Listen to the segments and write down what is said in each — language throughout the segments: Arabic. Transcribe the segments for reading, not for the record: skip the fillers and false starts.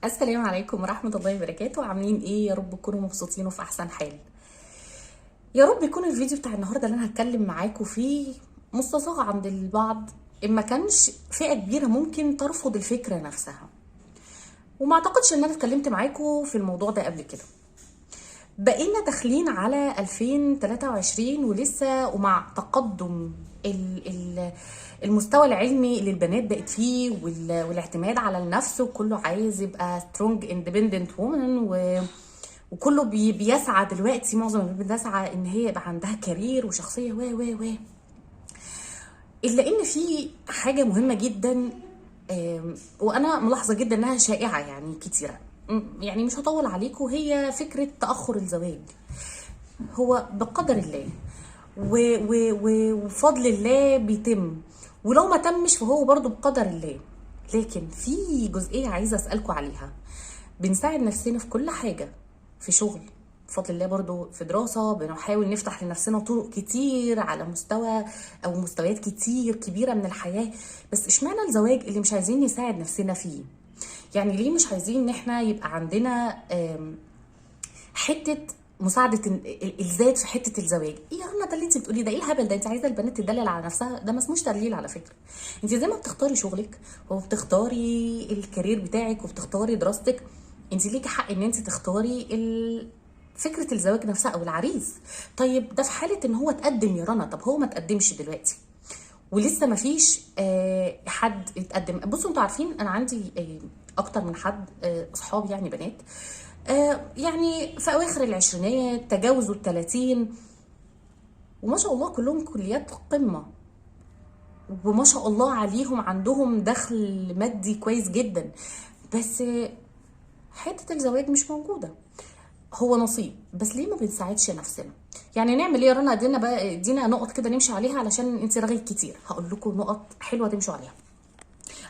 السلام عليكم ورحمة الله وبركاته. عاملين ايه؟ يا رب تكونوا مبسوطين وفي احسن حال. يا رب يكون الفيديو بتاع النهاردة اللي انا هتكلم معاكم فيه مستصاغ عند البعض، ان ما كانش فئة كبيرة ممكن ترفض الفكرة نفسها. وما اعتقدش ان انا اتكلمت معاكم في الموضوع ده قبل كده. بقينا داخلين على 2023 ولسه، ومع تقدم المستوى العلمي اللي البنات بقت فيه والاعتماد على النفس، وكله عايز يبقى سترونج اندبندنت وومن، وكله بيسعى دلوقتي، معظم البنات بتسعى ان هي يبقى عندها كارير وشخصيه و الا ان في حاجه مهمه جدا، وانا ملاحظه جدا انها شائعه يعني كتيره. يعني مش هطول عليكم، هي فكره تاخر الزواج. هو بقدر الله وفضل الله بيتم، ولو ما تمش فهو برضو بقدر الله. لكن في جزئيه عايزه اسالكم عليها. بنساعد نفسنا في كل حاجه، في شغل بفضل الله، برضو في دراسة بنحاول نفتح لنفسنا طرق كتير على مستوى أو مستويات كتير كبيرة من الحياة. بس اشمعنى الزواج اللي مش عايزين نساعد نفسنا فيه؟ يعني ليه مش عايزين ان احنا يبقى عندنا حتة مساعدة الذات في حتة الزواج؟ ايه يا رنا ده اللي انت بتقوليه ده؟ ايه الهبل ده؟ انت عايزة البنات تدلل على نفسها؟ ده ما اسموش تدليل على فكرة. انت زي ما بتختاري شغلك وبتختاري الكارير بتاعك وبتختاري دراستك، انت ليكي حق ان انت تختاري فكره الزواج نفسها او العريس. طيب ده في حاله ان هو تقدم يا رنا، طب هو ما تقدمش دلوقتي ولسه ما فيش حد يتقدم. بصوا انتوا عارفين انا عندي اكتر من حد، اصحاب يعني بنات، يعني في اواخر العشرينات تجاوزوا ال30، وما شاء الله كلهم كليات قمه، وما شاء الله عليهم عندهم دخل مادي كويس جدا. بس حته الزواج مش موجوده. هو نصيب، بس ليه ما بنساعدش نفسنا؟ يعني نعمل ايه يا رنا؟ ادينا نقط كده نمشي عليها، علشان انت رغيت كتير. هقول لكم نقط حلوه تمشوا عليها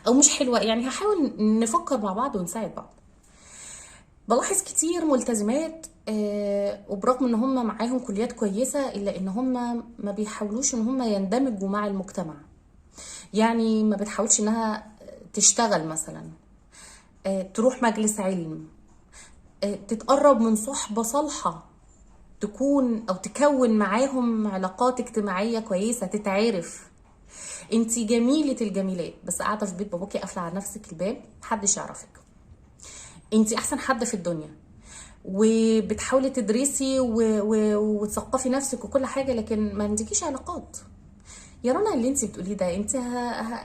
او مش حلوه، يعني هحاول نفكر مع بعض ونساعد بعض. بلاحظ كتير ملتزمات، وبرغم ان هم معاهم كليات كويسه الا ان هم ما بيحاولوش ان هم يندمجوا مع المجتمع. يعني ما بتحاولش انها تشتغل مثلا، تروح مجلس علم، تتقرب من صحبه صالحه، تكون او تكون معاهم علاقات اجتماعيه كويسه، تتعرف. انتي جميله الجميلات بس قاعده في بيت باباكي قافله على نفسك الباب، محدش يعرفك. انتي احسن حد في الدنيا، وبتحاولي تدرسي وتثقفي نفسك وكل حاجه، لكن ما عندكيش علاقات. يا رنا اللي انتي بتقوليه ده، انتي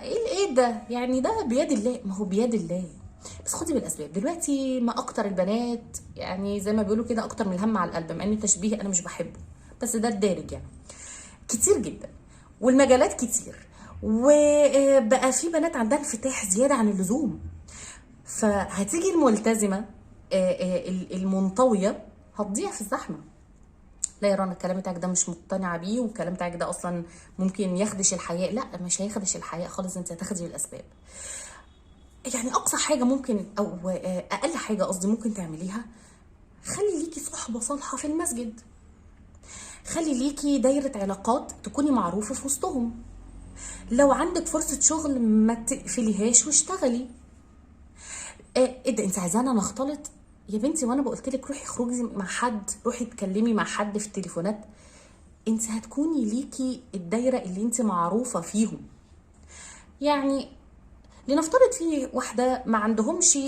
ايه ده؟ يعني ده بيد الله. ما هو بيد الله، بس خدي بالاسباب. دلوقتي ما اكتر البنات، يعني زي ما بيقولوا كده، اكتر من الهم على القلب، مع ان التشبيه انا مش بحبه، بس ده الدارج يعني. كتير جدا، والمجالات كتير، وبقى في بنات عندها انفتاح زياده عن اللزوم. فهتيجي الملتزمه المنطويه هتضيع في الزحمه. لا يا رنا الكلام بتاعك ده مش مقتنعه بيه، والكلام بتاعك ده اصلا ممكن يخدش الحياء. لا، مش هيخدش الحياء خالص، انت هتاخدي الاسباب. يعني اقصى حاجه ممكن، او اقل حاجه قصدي ممكن تعمليها، خلي ليكي صحبه صالحه في المسجد، خلي ليكي دايره علاقات تكوني معروفه في وسطهم. لو عندك فرصه شغل ما تقفليهاش واشتغلي. ايه ده انت عايزانا نختلط؟ يا بنتي وانا بقولت لك روحي اخرجي مع حد، روحي اتكلمي مع حد في التليفونات، انت هتكوني ليكي الدايره اللي انت معروفه فيهم. يعني لنفترض في واحدة ما عندهمش،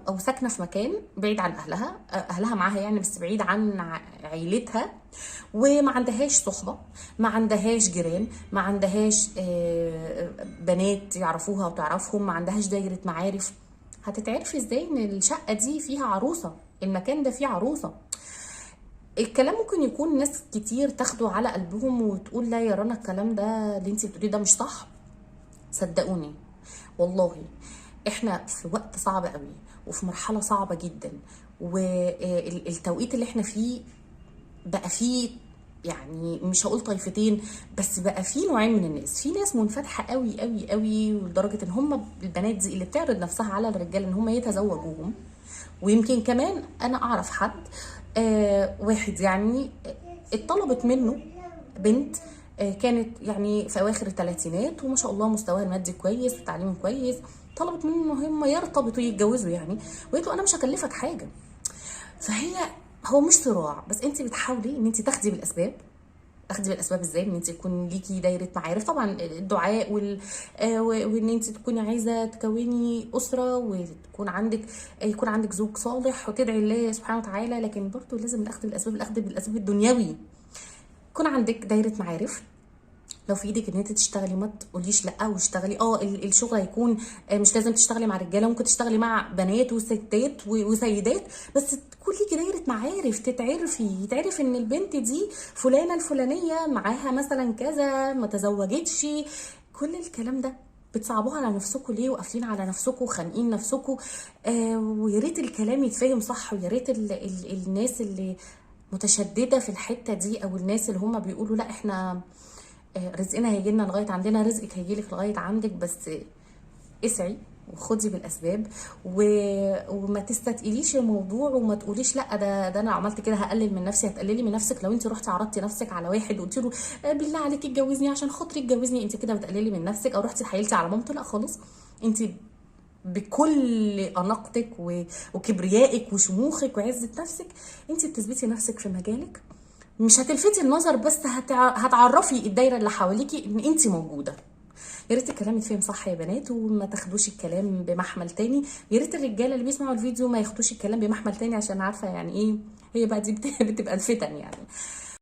أو ساكنة في مكان بعيد عن أهلها، أهلها معاها يعني بس بعيد عن عيلتها، وما عندهاش صحبة، ما عندهاش جيران، ما عندهاش بنات يعرفوها وتعرفهم، ما عندهاش دايرة معارف. هتتعرفي ازاي ان الشقة دي فيها عروسة، المكان ده فيه عروسة؟ الكلام ممكن يكون ناس كتير تاخده على قلبهم وتقول لا يا رنا الكلام ده اللي انتي بتقوليه ده مش صح. صدقوني والله احنا في وقت صعب قوي، وفي مرحله صعبه جدا، والتوقيت اللي احنا فيه بقى فيه، يعني مش هقول طائفتين، بس بقى فيه نوعين من الناس. في ناس منفتحه قوي قوي قوي لدرجه ان هم البنات دي اللي بتعرض نفسها على الرجال ان هم يتزوجوهم. ويمكن كمان انا اعرف حد، واحد يعني اتطلبت منه بنت، كانت يعني في اواخر الثلاثينات، وما شاء الله مستواها المادي كويس وتعليمه كويس، طلبت منه ان هم يرتبطوا يتجوزوا يعني، وقالت له انا مش هكلفك حاجه. فهي هو مش صراع، بس انت بتحاولي ان انت تاخدي بالاسباب. اخدي بالاسباب ازاي؟ ان انت يكون ليكي دايره معارف، طبعا الدعاء وان انت تكوني عايزه تكوني اسره، وتكون عندك يكون عندك زوج صالح، وتدعي الله سبحانه وتعالى. لكن برضه لازم الاخذ بالاسباب، الاخذ بالاسباب الدنيوي. يكون عندك دايره معارف، لو في ايدك ان انت تشتغلي ما تقوليش لا، واشتغلي. الشغل هيكون مش لازم تشتغلي مع رجاله، ممكن تشتغلي مع بنات وستات وسيدات، بس تكون ليكي دايره معارف، يتعرف ان البنت دي فلانه الفلانيه معاها مثلا كذا، ما تزوجتش. كل الكلام ده بتصعبوها على نفسكم ليه؟ وقافلين على نفسكم وخانقين نفسكم. ويا ريت الكلام يتفهم صح، ويا ريت الناس اللي متشدده في الحته دي، او الناس اللي هم بيقولوا لا احنا رزقنا هيجي لنا لغايه عندنا، رزقك هيجي لك لغايه عندك، بس اسعي وخدي بالاسباب، وما تستثقليش الموضوع، وما تقوليش لا ده انا عملت كده هقلل من نفسي. هتقللي من نفسك لو انت رحتي عرضتي نفسك على واحد وقلتي له بالله عليك اتجوزني عشان خاطري اتجوزني، انت كده بتقللي من نفسك. او رحتي حايلتي على مامته، لا خالص، انت بكل اناقتك وكبريائك وشموخك وعزه نفسك انت بتثبتي نفسك في مجالك. مش هتلفتي النظر، بس هتعرفي الدايره اللي حواليكي ان انت موجوده. يا ريت الكلام يتفهم صح يا بنات، وما تاخدوش الكلام بمحمل تاني. يا ريت الرجاله اللي بيسمعوا الفيديو ما ياخدوش الكلام بمحمل تاني، عشان عارفه يعني ايه هي بقى دي بتبقى الفتن يعني.